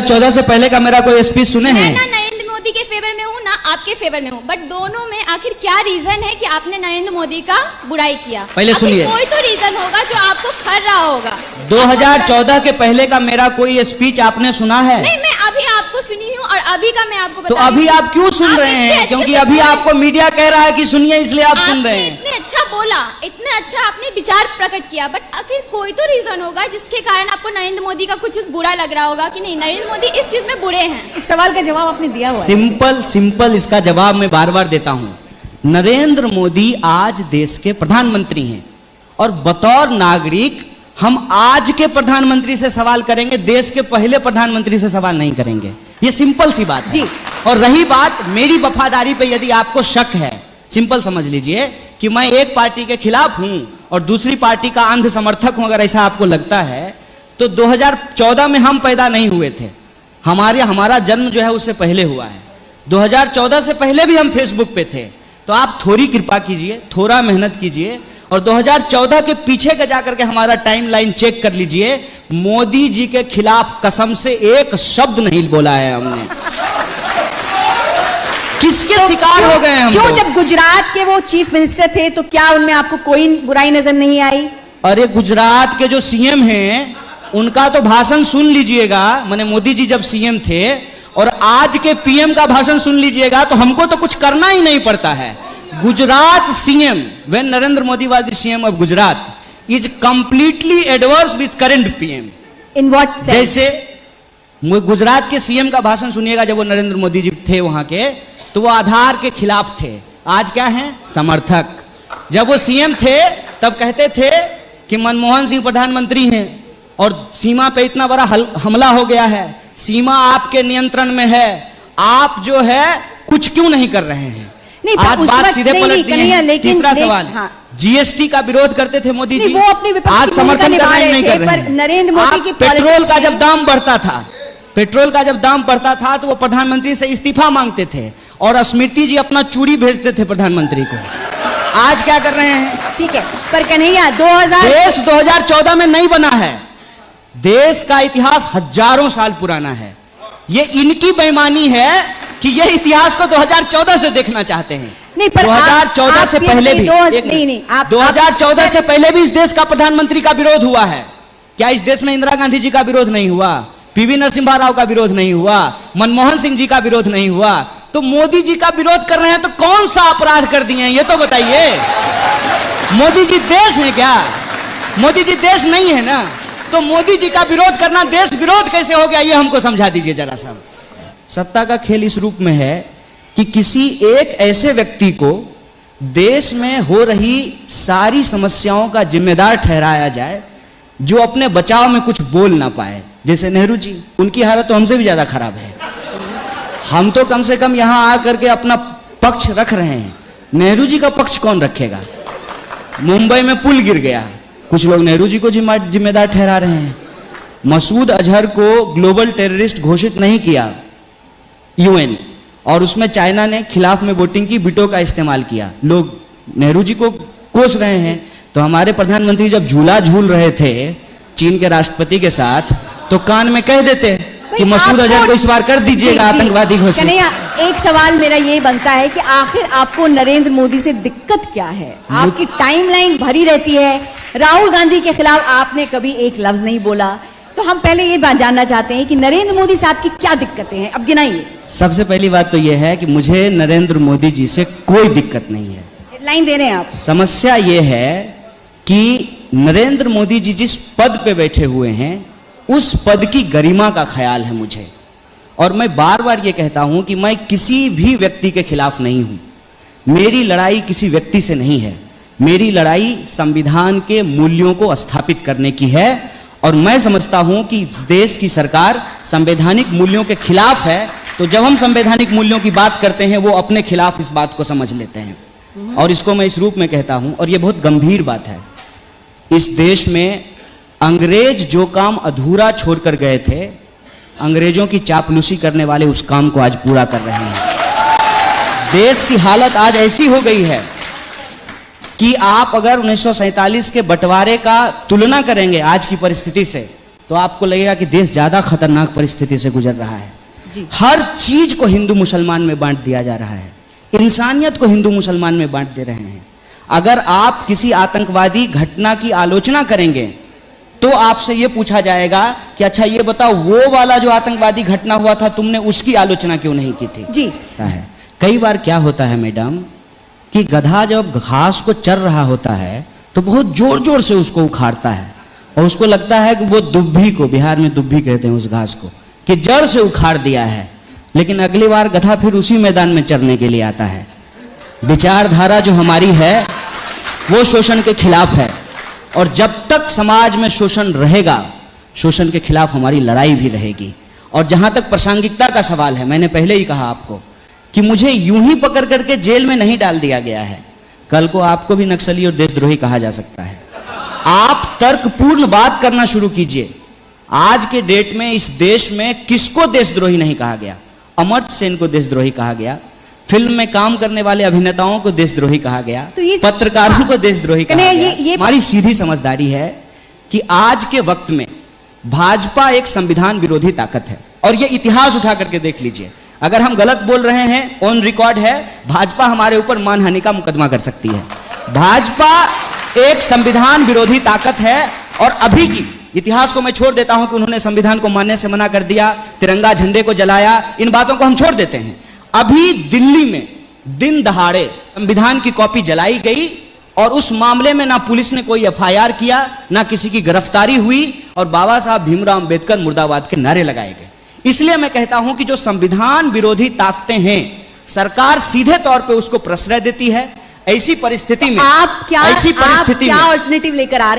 14 से पहले का मेरा कोई स्पीच सुने हैं? मैं ना नरेंद्र मोदी के फेवर में हूँ ना आपके फेवर में हूँ, बट दोनों में आखिर क्या रीजन है कि आपने नरेंद्र मोदी का बुराई किया? पहले सुनिए, कोई तो रीजन होगा जो आपको खर रहा होगा। 2014 के पहले का मेरा कोई स्पीच आपने सुना है? नहीं, मैं अभी आपको सुनी हूँ और अभी का मैं आपको तो अभी आप क्यों सुन रहे हैं? क्योंकि अभी आपको मीडिया कह रहा है कि सुनिए, इसलिए आप सुन रहे हैं। इतने अच्छा बोला, इतने अच्छा आपने विचार प्रकट किया, बट आखिर कोई तो रीजन होगा जिसके कारण आपको नरेंद्र मोदी का कुछ बुरा लग रहा होगा कि नहीं, नरेंद्र मोदी इस चीज में बुरे हैं। इस सवाल का जवाब आपने दिया हुआ है। सिंपल इसका जवाब मैं बार बार देता हूं। नरेंद्र मोदी आज देश के प्रधानमंत्री हैं और बतौर नागरिक हम आज के प्रधानमंत्री से सवाल करेंगे, देश के पहले प्रधानमंत्री से सवाल नहीं करेंगे। ये सिंपल सी बात है जी। और रही बात मेरी वफादारी पे, यदि आपको शक है, सिंपल समझ लीजिए कि मैं एक पार्टी के खिलाफ हूं और दूसरी पार्टी का अंध समर्थक हूं। अगर ऐसा आपको लगता है तो 2014 में हम पैदा नहीं हुए थे, हमारा जन्म जो है उससे पहले हुआ है। 2014 से पहले भी हम फेसबुक पे थे। तो आप थोड़ी कृपा कीजिए, थोड़ा मेहनत कीजिए और 2014 के पीछे का जाकर के हमारा टाइमलाइन चेक कर लीजिए। मोदी जी के खिलाफ कसम से एक शब्द नहीं बोला है हमने। किसके तो शिकार हो गए हम? क्यों? जब गुजरात के वो चीफ मिनिस्टर थे तो क्या उनमें आपको कोई बुराई नजर नहीं आई? अरे गुजरात के जो सीएम हैं उनका तो भाषण सुन लीजिएगा, माने मोदी जी जब सीएम थे, और आज के पीएम का भाषण सुन लीजिएगा तो हमको तो कुछ करना ही नहीं पड़ता है। Gujarat CM, when Narendra Modi was the CM of Gujarat, is completely adverse with current PM. In what sense? जैसे गुजरात के सीएम का भाषण सुनिएगा, जब वो नरेंद्र मोदी जी थे वहां के, तो वो आधार के खिलाफ थे, आज क्या है? समर्थक। जब वो सीएम थे तब कहते थे कि मनमोहन सिंह प्रधानमंत्री हैं और सीमा पे इतना बड़ा हमला हो गया है, सीमा आपके नियंत्रण में है, आप जो है कुछ क्यों नहीं कर रहे हैं? नहीं, आज बात सीधे पलट दी है। तीसरा सवाल, हाँ। जीएसटी का विरोध करते थे मोदी जी, वो अपनी विपक्ष आज की समर्थन भूमिका करना ही निभा नहीं रहे कर थे, रहे पर हैं। नरेंद्र मोदी की पेट्रोल का जब दाम बढ़ता था, पेट्रोल का जब दाम बढ़ता था तो वो प्रधानमंत्री से इस्तीफा मांगते थे और स्मृति जी अपना चूड़ी भेजते थे प्रधानमंत्री को। आज क्या कर रहे हैं? ठीक है, पर कन्हैया, 2000 देश 2014 में नहीं बना है, देश का इतिहास हजारों साल पुराना है। ये इनकी बेईमानी है कि ये इतिहास को 2014 से देखना चाहते हैं। नहीं, पर 2014 से पहले भी, 2014 से पहले भी इस देश का प्रधानमंत्री का विरोध हुआ है। क्या इस देश में इंदिरा गांधी जी का विरोध नहीं हुआ? पीवी नरसिम्हा राव का विरोध नहीं हुआ? मनमोहन सिंह जी का विरोध नहीं हुआ? तो मोदी जी का विरोध कर रहे हैं तो कौन सा अपराध कर दिए हैं ये तो बताइए। मोदी जी देश है क्या? मोदी जी देश नहीं है ना, तो मोदी जी का विरोध करना देश विरोध कैसे हो गया, ये हमको समझा दीजिए जरा सा। सत्ता का खेल इस रूप में है कि किसी एक ऐसे व्यक्ति को देश में हो रही सारी समस्याओं का जिम्मेदार ठहराया जाए जो अपने बचाव में कुछ बोल ना पाए। जैसे नेहरू जी, उनकी हालत तो हमसे भी ज्यादा खराब है। हम तो कम से कम यहां आकर के अपना पक्ष रख रहे हैं, नेहरू जी का पक्ष कौन रखेगा? मुंबई में पुल गिर गया, कुछ लोग नेहरू जी को जिम्मेदार ठहरा रहे हैं। मसूद अजहर को ग्लोबल टेररिस्ट घोषित नहीं किया यूएन, और उसमें चाइना ने खिलाफ में वोटिंग की, वीटो का इस्तेमाल किया, लोग नेहरू जी को कोस रहे हैं। तो हमारे प्रधानमंत्री जब झूला झूल रहे थे चीन के राष्ट्रपति के साथ, तो कान में कह देते कि मसूद अजहर को इस बार कर दीजिएगा आतंकवादी घोषित। एक सवाल मेरा ये बनता है कि आखिर आपको नरेंद्र मोदी से दिक्कत क्या है? आपकी टाइमलाइन भरी रहती है, राहुल गांधी के खिलाफ आपने कभी एक लफ्ज नहीं बोला। तो हम पहले ये बात जानना चाहते हैं कि नरेंद्र मोदी साहब की क्या दिक्कतें हैं, अब गिनाइए। सबसे पहली बात तो यह है कि मुझे नरेंद्र मोदी जी से कोई दिक्कत नहीं है। हेडलाइन दे रहे हैं आप। समस्या यह है कि नरेंद्र मोदी जी जिस पद पे बैठे हुए हैं उस पद की गरिमा का ख्याल है मुझे, और मैं बार बार ये कहता हूं कि मैं किसी भी व्यक्ति के खिलाफ नहीं हूं। मेरी लड़ाई किसी व्यक्ति से नहीं है, मेरी लड़ाई संविधान के मूल्यों को स्थापित करने की है। और मैं समझता हूं कि इस देश की सरकार संवैधानिक मूल्यों के खिलाफ है, तो जब हम संवैधानिक मूल्यों की बात करते हैं वो अपने खिलाफ इस बात को समझ लेते हैं। और इसको मैं इस रूप में कहता हूं, और ये बहुत गंभीर बात है, इस देश में अंग्रेज जो काम अधूरा छोड़कर गए थे, अंग्रेजों की चापलूसी करने वाले उस काम को आज पूरा कर रहे हैं। देश की हालत आज ऐसी हो गई है कि आप अगर 1947 के बंटवारे का तुलना करेंगे आज की परिस्थिति से, तो आपको लगेगा कि देश ज्यादा खतरनाक परिस्थिति से गुजर रहा है। जी। हर चीज को हिंदू मुसलमान में बांट दिया जा रहा है, इंसानियत को हिंदू मुसलमान में बांट दे रहे हैं। अगर आप किसी आतंकवादी घटना की आलोचना करेंगे तो आपसे यह पूछा जाएगा कि अच्छा ये बताओ, वो वाला जो आतंकवादी घटना हुआ था तुमने उसकी आलोचना क्यों नहीं की थी? जी। है कई बार क्या होता है मैडम कि गधा जब घास को चर रहा होता है तो बहुत जोर जोर से उसको उखाड़ता है और उसको लगता है कि वो दुब्भी को, बिहार में दुब्भी कहते हैं उस घास को, कि जड़ से उखाड़ दिया है। लेकिन अगली बार गधा फिर उसी मैदान में चरने के लिए आता है। विचारधारा जो हमारी है वो शोषण के खिलाफ है, और जब तक समाज में शोषण रहेगा, शोषण के खिलाफ हमारी लड़ाई भी रहेगी। और जहां तक प्रासंगिकता का सवाल है, मैंने पहले ही कहा आपको कि मुझे यूं ही पकड़ करके जेल में नहीं डाल दिया गया है, कल को आपको भी नक्सली और देशद्रोही कहा जा सकता है। आप तर्कपूर्ण बात करना शुरू कीजिए। आज के डेट में इस देश में किसको देशद्रोही नहीं कहा गया? अमर्त्य सेन को देशद्रोही कहा गया, फिल्म में काम करने वाले अभिनेताओं को देशद्रोही कहा गया, तो ये पत्रकारों को देशद्रोही कहा गया। ये हमारी सीधी समझदारी है कि आज के वक्त में भाजपा एक संविधान विरोधी ताकत है, और ये इतिहास उठा करके देख लीजिए। अगर हम गलत बोल रहे हैं, ऑन रिकॉर्ड है, भाजपा हमारे ऊपर मानहानि का मुकदमा कर सकती है। भाजपा एक संविधान विरोधी ताकत है, और अभी की इतिहास को मैं छोड़ देता हूं कि उन्होंने संविधान को मानने से मना कर दिया, तिरंगा झंडे को जलाया, इन बातों को हम छोड़ देते हैं। अभी दिल्ली में दिन दहाड़े संविधान की कॉपी जलाई गई, और उस मामले में ना पुलिस ने कोई एफआईआर किया, ना किसी की गिरफ्तारी हुई, और बाबा साहब भीमराव अंबेडकर मुर्दाबाद के नारे लगाए गए। इसलिए मैं कहता हूं कि जो संविधान विरोधी ताकतें हैं, सरकार सीधे तौर पे उसको प्रश्रय देती है। ऐसी परिस्थिति में आप क्या ऐसी परिस्थिति में ऑल्टरनेटिव लेकर आ रहे हैं?